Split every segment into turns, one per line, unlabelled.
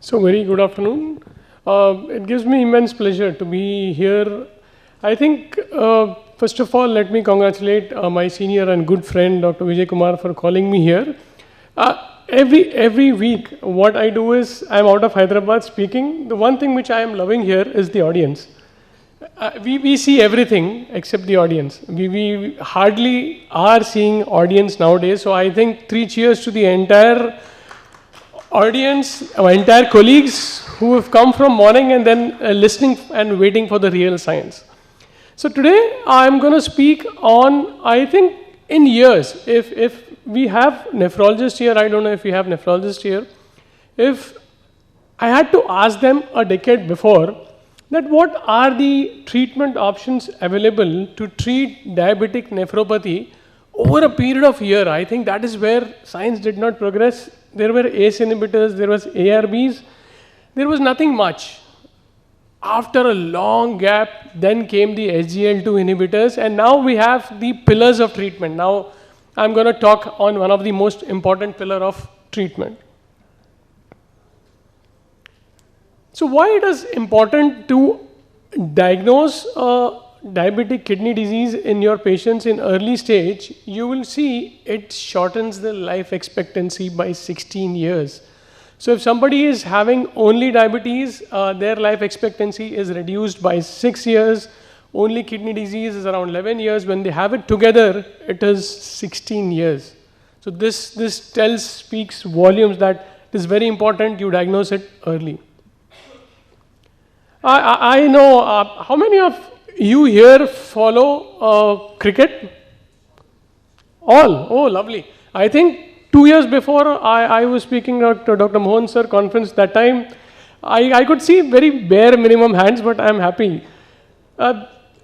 So very good afternoon. It gives me immense pleasure to be here. I think, first of all, let me congratulate my senior and good friend, Dr. Vijayakumar, for calling me here. Every week, what I do is, I'm out of Hyderabad speaking. The one thing which I am loving here is the audience. We see everything except the audience. We hardly are seeing audience nowadays. So I think 3 cheers to the entire audience, our entire colleagues who have come from morning and then listening and waiting for the real science. So today I'm going to speak on, I think in years, if we have nephrologists here, I don't know if we have nephrologists here, if I had to ask them a decade before that what are the treatment options available to treat diabetic nephropathy over a period of year, I think that is where science did not progress. There were ACE inhibitors, there was ARBs, there was nothing much. After a long gap, then came the SGLT2 inhibitors, and now we have the pillars of treatment. Now, I'm going to talk on one of the most important pillar of treatment. So why it is important to diagnose diabetic kidney disease in your patients in early stage? You will see it shortens the life expectancy by 16 years. So if somebody is having only diabetes, their life expectancy is reduced by 6 years. Only kidney disease is around 11 years. When they have it together, it is 16 years. So this speaks volumes that it is very important you diagnose it early. I know how many of you here follow cricket? All? Oh, lovely. I think 2 years before I was speaking to Dr. Mohan sir conference that time, I could see very bare minimum hands, but I am happy.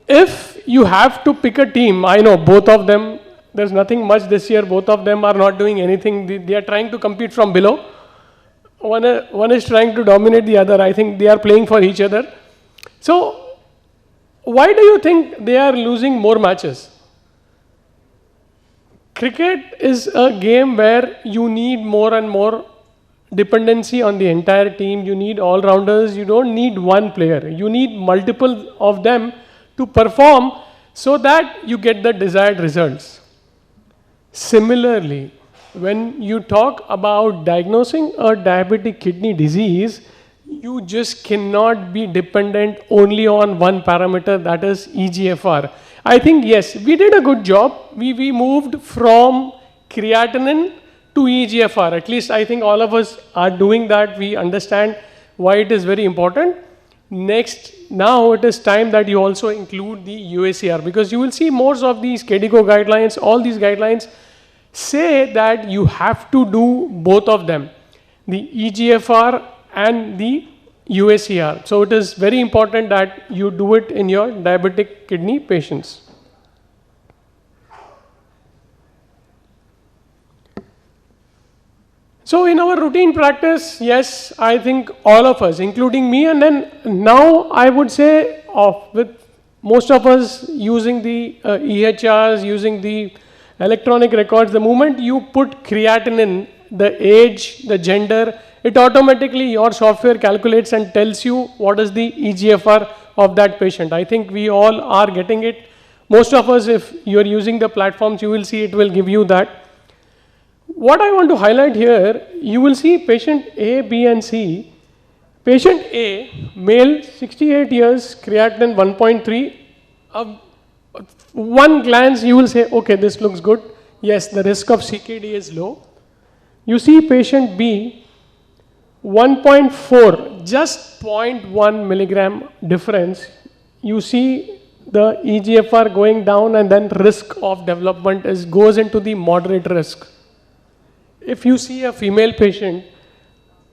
If you have to pick a team, I know both of them, there's nothing much this year, both of them are not doing anything. They are trying to compete from below. One is trying to dominate the other. I think they are playing for each other. So, why do you think they are losing more matches? Cricket is a game where you need more and more dependency on the entire team. You need all-rounders. You don't need one player. You need multiple of them to perform so that you get the desired results. Similarly, when you talk about diagnosing a diabetic kidney disease, you just cannot be dependent only on one parameter, that is eGFR. I think yes, we did a good job. We moved from creatinine to eGFR. At least I think all of us are doing that. We understand why it is very important. Next, now it is time that you also include the UACR, because you will see most of these KDIGO guidelines, all these guidelines say that you have to do both of them, the eGFR and the UACR. So it is very important that you do it in your diabetic kidney patients. So in our routine practice, yes, I think all of us, including me, and then now I would say with most of us using the EHRs, using the electronic records, the moment you put creatinine, the age, the gender, it automatically your software calculates and tells you what is the eGFR of that patient. I think we all are getting it. Most of us, if you are using the platforms, you will see it will give you that. What I want to highlight here, you will see patient A, B and C. Patient A, male, 68 years, creatinine 1.3. One glance you will say, okay, this looks good. Yes, the risk of CKD is low. You see patient B, 1.4, just 0.1 milligram difference. You see the eGFR going down, and then risk of development goes into the moderate risk. If you see a female patient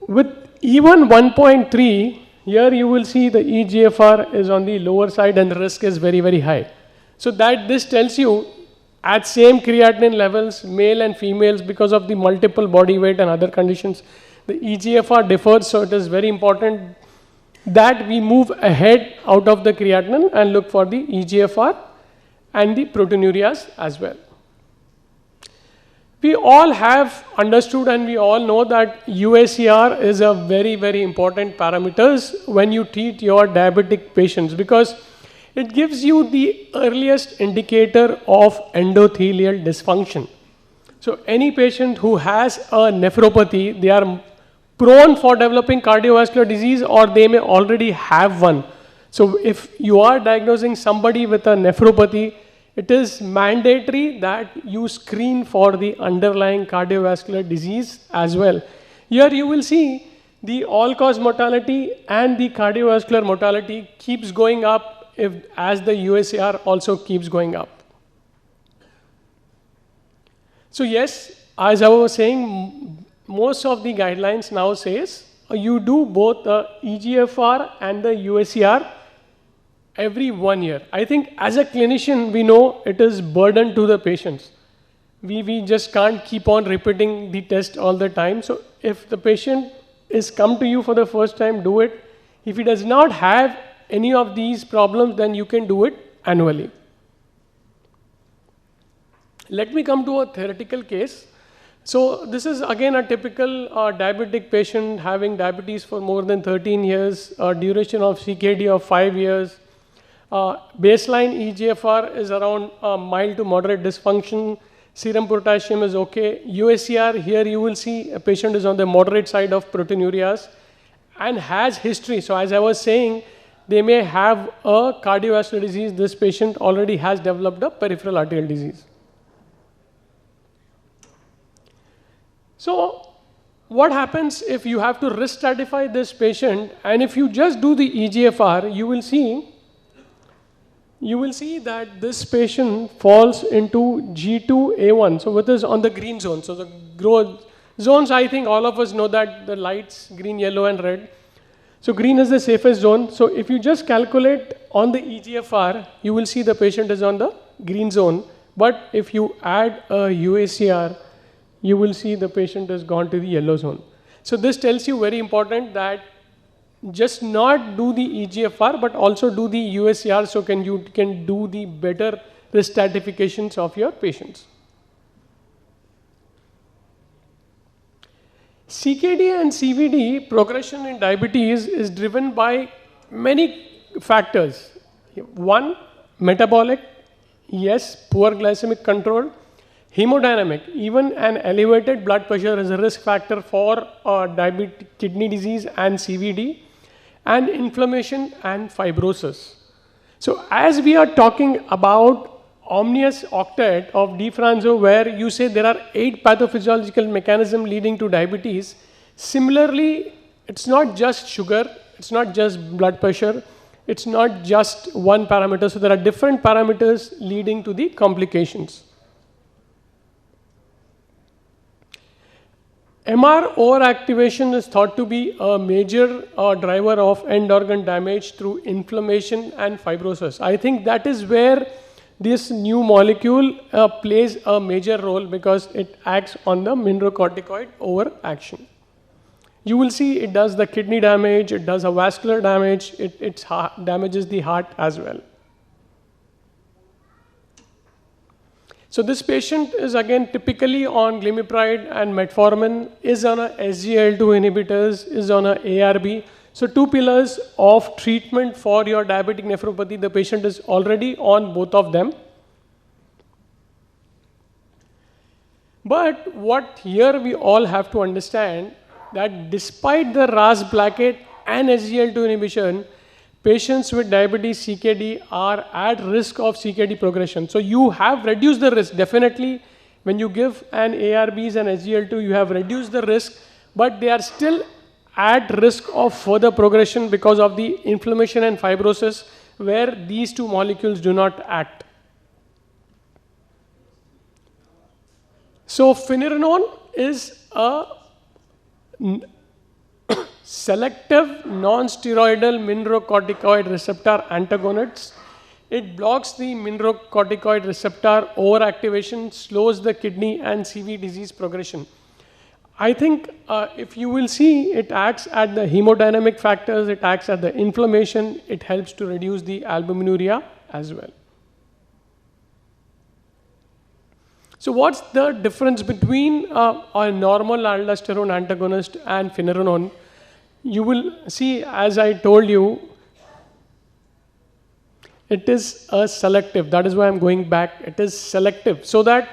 with even 1.3, here you will see the eGFR is on the lower side and the risk is very, very high. So that this tells you at same creatinine levels, male and females, because of the multiple body weight and other conditions, the eGFR differs. So it is very important that we move ahead out of the creatinine and look for the eGFR and the proteinuриas as well. We all have understood and we all know that UACR is a very, very important parameters when you treat your diabetic patients, because it gives you the earliest indicator of endothelial dysfunction. So any patient who has a nephropathy, they are prone for developing cardiovascular disease, or they may already have one. So if you are diagnosing somebody with a nephropathy, it is mandatory that you screen for the underlying cardiovascular disease as well. Here you will see the all-cause mortality and the cardiovascular mortality keeps going up as the UACR also keeps going up. So yes, as I was saying, most of the guidelines now says you do both the EGFR and the UACR every 1 year. I think as a clinician, we know it is burden to the patients. We just can't keep on repeating the test all the time. So if the patient is come to you for the first time, do it. If he does not have any of these problems, then you can do it annually. Let me come to a theoretical case. So this is again a typical diabetic patient having diabetes for more than 13 years, duration of CKD of 5 years. Baseline EGFR is around mild to moderate dysfunction. Serum potassium is okay. UACR, here you will see a patient is on the moderate side of proteinurias and has history. So as I was saying, they may have a cardiovascular disease. This patient already has developed a peripheral arterial disease. So what happens if you have to risk stratify this patient, and if you just do the EGFR, you will see that this patient falls into G2A1, so which is on the green zone. So the growth zones, I think all of us know that the lights, green, yellow and red. So green is the safest zone. So if you just calculate on the EGFR, you will see the patient is on the green zone. But if you add a UACR, you will see the patient has gone to the yellow zone. So this tells you very important that just not do the EGFR, but also do the UACR, so you can do the better risk stratifications of your patients. CKD and CVD progression in diabetes is driven by many factors. One, metabolic, yes, poor glycemic control. Hemodynamic, even an elevated blood pressure is a risk factor for kidney disease and CVD, and inflammation and fibrosis. So as we are talking about omnious octet of DeFranco, where you say there are 8 pathophysiological mechanisms leading to diabetes, similarly, it's not just sugar, it's not just blood pressure, it's not just one parameter. So there are different parameters leading to the complications. MR overactivation is thought to be a major driver of end organ damage through inflammation and fibrosis. I think that is where this new molecule plays a major role, because it acts on the mineralocorticoid overaction. You will see it does the kidney damage, it does a vascular damage, it damages the heart as well. So this patient is again typically on glimepiride and metformin, is on a SGLT2 inhibitors, is on a ARB. So 2 pillars of treatment for your diabetic nephropathy. The patient is already on both of them. But what here we all have to understand, that despite the RAS blockade and SGLT2 inhibition, patients with diabetes CKD are at risk of CKD progression. So you have reduced the risk. Definitely, when you give an ARBs and SGLT2, you have reduced the risk, but they are still at risk of further progression because of the inflammation and fibrosis, where these 2 molecules do not act. So finerenone is a selective non-steroidal mineralocorticoid receptor antagonist. It blocks the mineralocorticoid receptor overactivation, slows the kidney and CV disease progression. I think if you will see, it acts at the hemodynamic factors, it acts at the inflammation, it helps to reduce the albuminuria as well. So what's the difference between a normal aldosterone antagonist and finerenone? You will see, as I told you, it is a selective. That is why I'm going back. It is selective. So that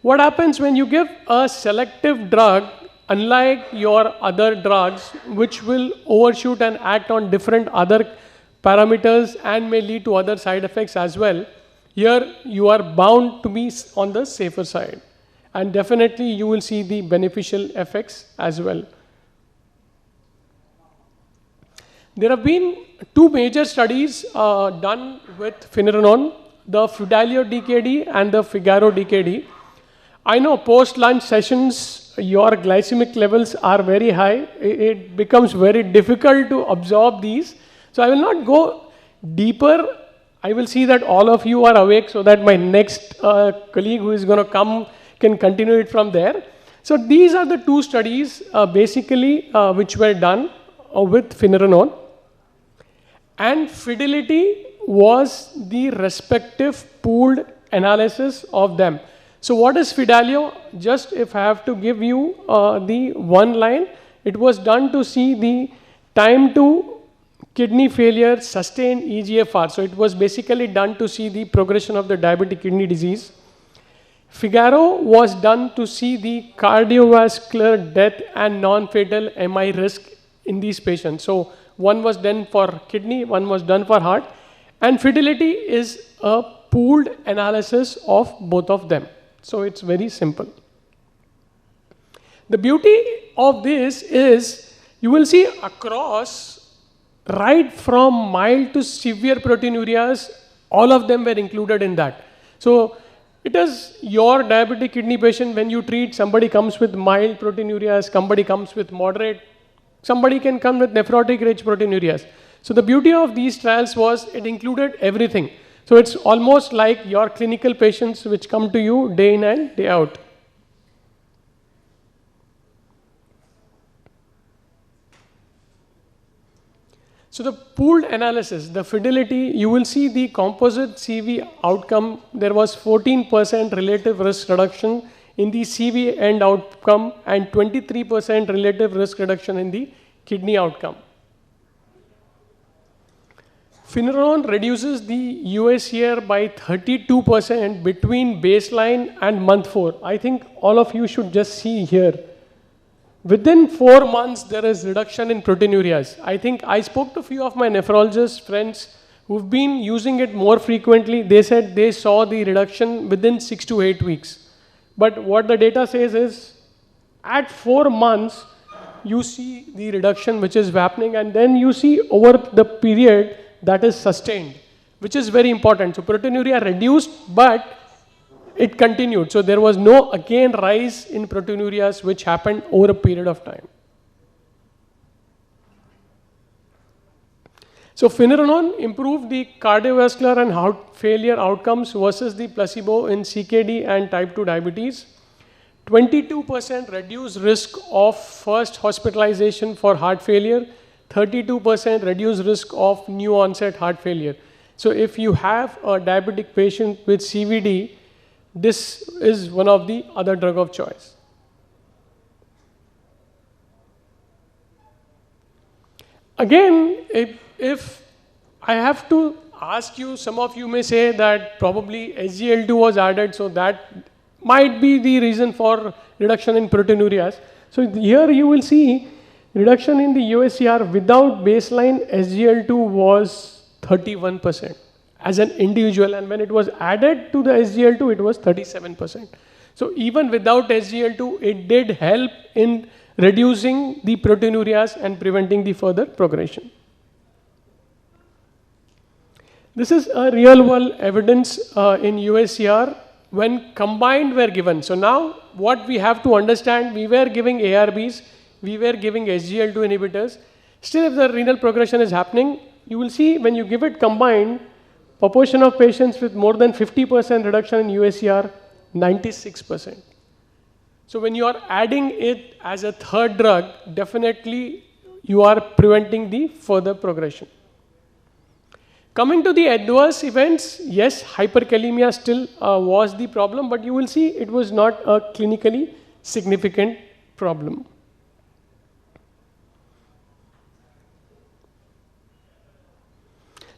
what happens when you give a selective drug, unlike your other drugs, which will overshoot and act on different other parameters and may lead to other side effects as well, here you are bound to be on the safer side. And definitely you will see the beneficial effects as well. There have been two major studies done with finerenone, the Fidelio DKD and the Figaro DKD. I know post-lunch sessions, your glycemic levels are very high. It becomes very difficult to absorb these. So I will not go deeper. I will see that all of you are awake so that my next colleague who is going to come can continue it from there. So these are the two studies basically which were done with finerenone. And fidelity was the respective pooled analysis of them. So what is Fidelio? Just if I have to give you the one line, it was done to see the time to kidney failure sustained EGFR. So it was basically done to see the progression of the diabetic kidney disease. Figaro was done to see the cardiovascular death and non-fatal MI risk in these patients. So one was done for kidney, one was done for heart. And fidelity is a pooled analysis of both of them. So it's very simple. The beauty of this is you will see across right from mild to severe proteinurias, all of them were included in that. So it is your diabetic kidney patient when you treat, somebody comes with mild proteinurias, somebody comes with moderate, somebody can come with nephrotic rich proteinurias. So the beauty of these trials was it included everything. So it's almost like your clinical patients which come to you day in and day out. So the pooled analysis, the fidelity, you will see the composite CV outcome. There was 14% relative risk reduction in the CV end outcome and 23% relative risk reduction in the kidney outcome. Finerenone reduces the UACR by 32% between baseline and month 4. I think all of you should just see here. Within 4 months, there is reduction in proteinurias. I think I spoke to a few of my nephrologist friends who've been using it more frequently. They said they saw the reduction within 6 to 8 weeks. But what the data says is, at 4 months, you see the reduction which is happening, and then you see over the period that is sustained, which is very important. So proteinuria reduced, but it continued. So there was no again rise in proteinurias which happened over a period of time. So finerenone improved the cardiovascular and heart failure outcomes versus the placebo in CKD and type 2 diabetes. 22% reduced risk of first hospitalization for heart failure, 32% reduced risk of new onset heart failure. So if you have a diabetic patient with CVD, this is one of the other drug of choice. Again, if I have to ask you, some of you may say that probably SGLT2 was added, so that might be the reason for reduction in proteinurias. So here you will see reduction in the UACR without baseline SGLT2 was 31% as an individual, and when it was added to the SGLT2, it was 37%. So even without SGLT2, it did help in reducing the proteinurias and preventing the further progression. This is a real world evidence in UACR when combined were given. So now what we have to understand, we were giving ARBs, we were giving SGLT2 inhibitors. Still, if the renal progression is happening, you will see when you give it combined, proportion of patients with more than 50% reduction in UACR, 96%. So when you are adding it as a third drug, definitely you are preventing the further progression. Coming to the adverse events, yes, hyperkalemia still was the problem, but you will see it was not a clinically significant problem.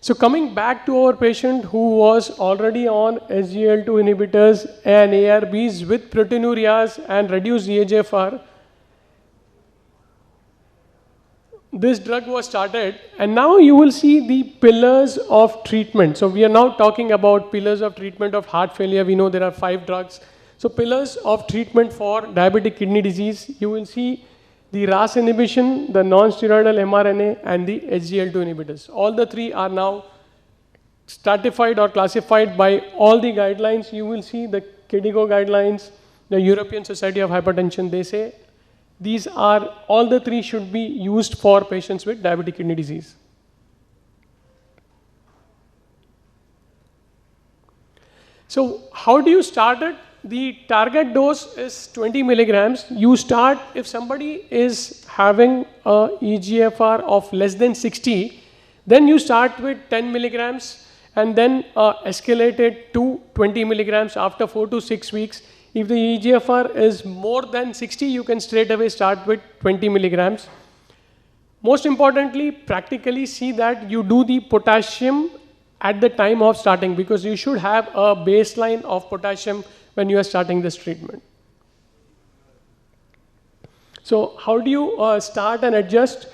So coming back to our patient who was already on SGLT2 inhibitors and ARBs with proteinurias and reduced EGFR, this drug was started, and now you will see the pillars of treatment. So we are now talking about pillars of treatment of heart failure. We know there are 5 drugs. So pillars of treatment for diabetic kidney disease, you will see the RAS inhibition, the non-steroidal mRNA, and the SGLT2 inhibitors. All the 3 are now stratified or classified by all the guidelines. You will see the KDIGO guidelines, the European Society of Hypertension, they say these are, all the 3 should be used for patients with diabetic kidney disease. So how do you start it? The target dose is 20 milligrams. You start, if somebody is having a EGFR of less than 60, then you start with 10 milligrams and then escalate it to 20 milligrams after 4 to 6 weeks. If the EGFR is more than 60, you can straight away start with 20 milligrams. Most importantly, practically see that you do the potassium at the time of starting, because you should have a baseline of potassium when you are starting this treatment. So how do you start and adjust?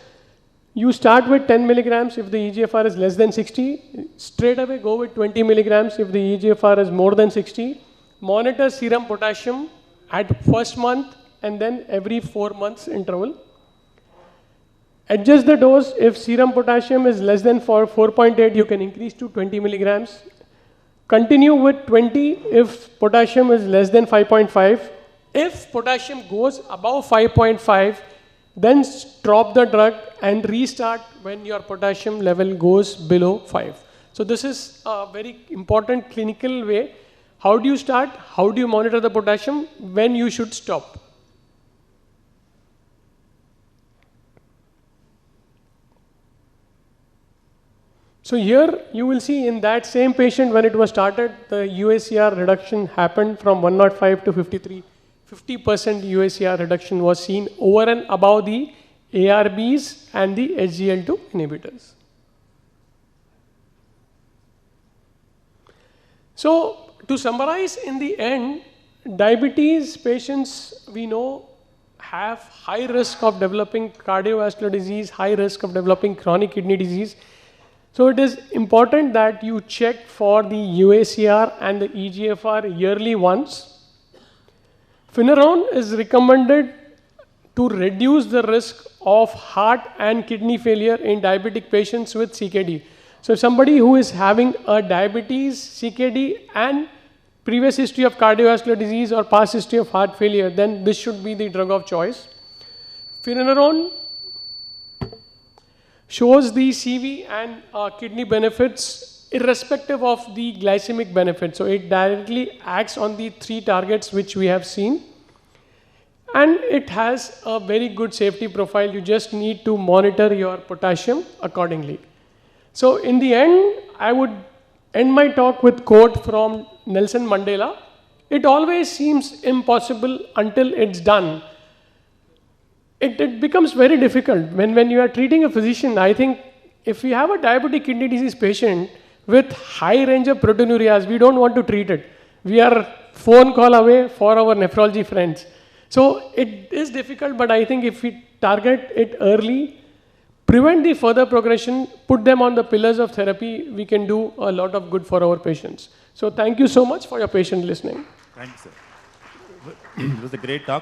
You start with 10 milligrams if the EGFR is less than 60. Straight away go with 20 milligrams if the EGFR is more than 60. Monitor serum potassium at first month and then every 4 months interval. Adjust the dose. If serum potassium is less than 4.8, you can increase to 20 milligrams. Continue with 20 if potassium is less than 5.5. If potassium goes above 5.5, then stop the drug and restart when your potassium level goes below 5. So this is a very important clinical way. How do you start? How do you monitor the potassium? When you should stop? So here you will see in that same patient when it was started, the UACR reduction happened from 105 to 53. 50% UACR reduction was seen over and above the ARBs and the SGLT2 inhibitors. So to summarize, in the end, diabetes patients we know have high risk of developing cardiovascular disease, high risk of developing chronic kidney disease. So it is important that you check for the UACR and the EGFR yearly once. Finerenone is recommended to reduce the risk of heart and kidney failure in diabetic patients with CKD. So if somebody who is having a diabetes, CKD and previous history of cardiovascular disease or past history of heart failure, then this should be the drug of choice. Finerenone shows the CV and kidney benefits irrespective of the glycemic benefit. So it directly acts on the 3 targets which we have seen. And it has a very good safety profile. You just need to monitor your potassium accordingly. So in the end, I would end my talk with quote from Nelson Mandela. It always seems impossible until it's done. It becomes very difficult. When you are treating a physician, I think if we have a diabetic kidney disease patient with high range of proteinurias, we don't want to treat it. We are phone call away for our nephrology friends. So it is difficult, but I think if we target it early, prevent the further progression, put them on the pillars of therapy, we can do a lot of good for our patients. So thank you so much for your patient listening.
Thanks, sir. It was a great talk.